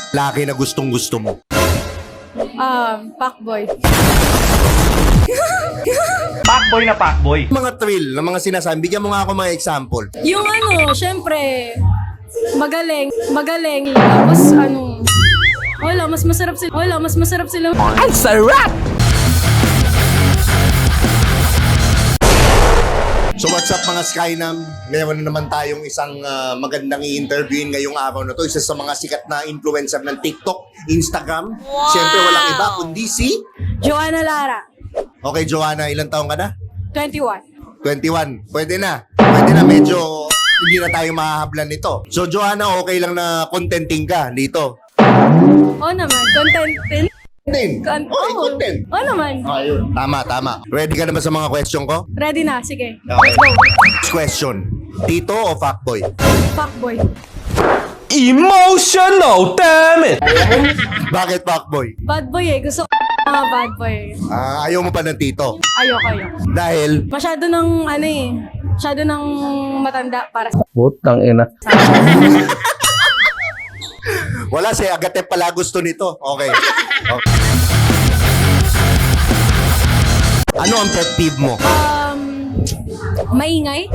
Laki na gustong gusto mo. Fuckboy. Pakboy na pakboy. Mga thrill na mga sinasabi, bigyan mo nga ako mga example. Yung syempre, magaling. Tapos mas masarap sila. Ang sarap! So what's up mga Skynam? Meron na naman tayong isang magandang i-interviewin ngayong araw na to. Isa sa mga sikat na influencer ng TikTok, Instagram. Siyempre walang iba kundi si... Joanna Lara, Okay, Joanna, ilang taong ka na? 21. 21. Pwede na. Pwede na, medyo hindi na tayo mahahablan nito. So Joanna, okay lang na contenting ka dito? Oo naman, content. Content. Okay, content. Oo naman. Ayun. Tama. Ready ka na ba sa mga question ko? Ready na, sige. Okay. Let's go. Next question. Tito o fuckboy? Fuckboy. Emotional, damn it! Bakit fuckboy? Bad boy gusto ko mga bad boy. Ayaw mo pa ng tito. Ayoko. Dahil, Masyado ng matanda para sa Putang ina. wala si Agate pala gusto nito. Okay. Ano ang pet peeve mo? maingay.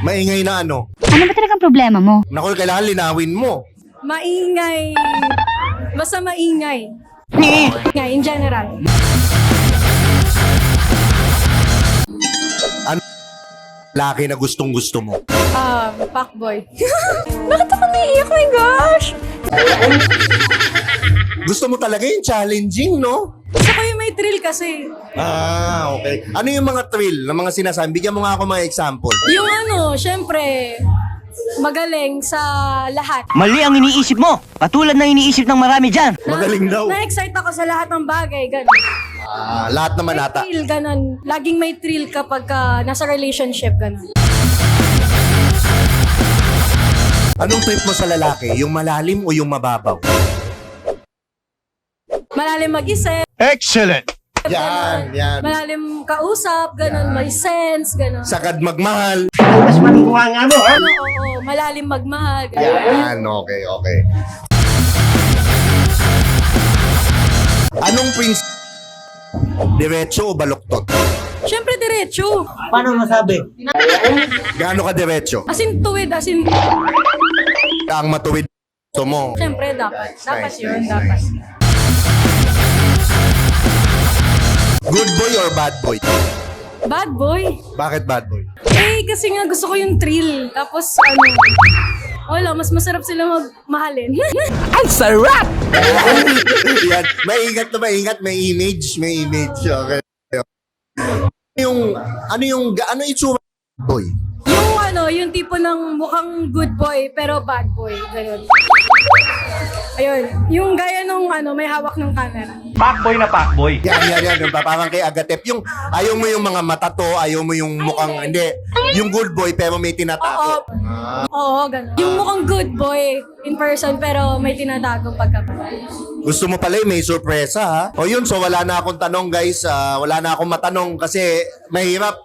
Maingay na ano? Ano ba talagang problema mo? Naku, kailangan linawin mo. Maingay. Basta maingay. Maingay, in general. Ano laki na gustong gusto mo? Fuckboy. Bakit ako naiiyak? Oh my gosh! Gusto mo talaga yung challenging, no? Gusto ko yung may thrill kasi. Okay. Ano yung mga thrill na mga sinasabi? Bigyan mo nga ako mga example. Yung syempre, magaling sa lahat. Mali ang iniisip mo. Katulad ng iniisip ng marami dyan. Magaling daw. Na-excite ako sa lahat ng bagay, ganun. Lahat naman May ata. thrill, ganun. Laging may thrill kapag nasa relationship, ganun. Anong trip mo sa lalaki? Yung malalim o yung mababaw? Malalim mag-isip. Excellent! Yan. Malalim kausap, ganun. May sense, ganun. Sakad magmahal. Mas maluwa nga mo, ha? Oo, malalim magmahal, ganun. Yan, okay. Anong prince? Diretso o baluktot? Syempre, diretso. Paano masabi? Gaano ka diretso? As in, tuwid, as in, Ang matuwid gusto mo. syempre, dapat. Dapat Nice, yun, nice, dapat. nice. Good boy or bad boy? Bad boy. Bakit bad boy? Kasi nga gusto ko yung thrill. Tapos, mas masarap sila magmahalin. Ang sarap! Yan. Maingat. May image. Okay. Ano itsura ng boy? Yung tipo ng mukhang good boy, pero bad boy. Ganun. Ayun. Yung gaya nung may hawak ng camera. Pakboy na pakboy. Yan. Yung parang kay Agatep. Yung, ayaw mo yung mga matato, ayaw mo yung mukhang, hindi. Yung good boy pero may tinatago. Oo, ganun. Yung mukhang good boy in person, pero may tinatagong pagkabay. Gusto mo pala may sorpresa ha? O yun, so wala na akong tanong guys. Wala na akong matanong kasi mahirap.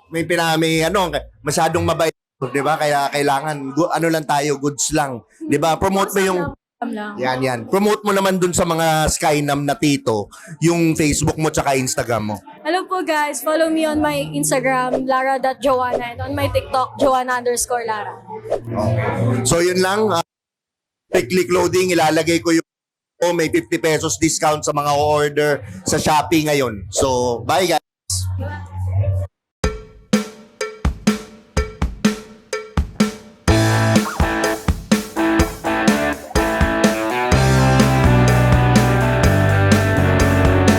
Masyadong mabait. Diba? Kaya kailangan, lang tayo, goods lang. Diba? Promote mo yung... Lang. Yan. Promote mo naman dun sa mga Skynam na tito, yung Facebook mo tsaka Instagram mo. Hello po guys, follow me on my Instagram, lara.joanna, and on my TikTok, joanna_lara. So yun lang. Click Loading, ilalagay ko yung may 50 pesos discount sa mga order sa Shopee ngayon. So, bye guys!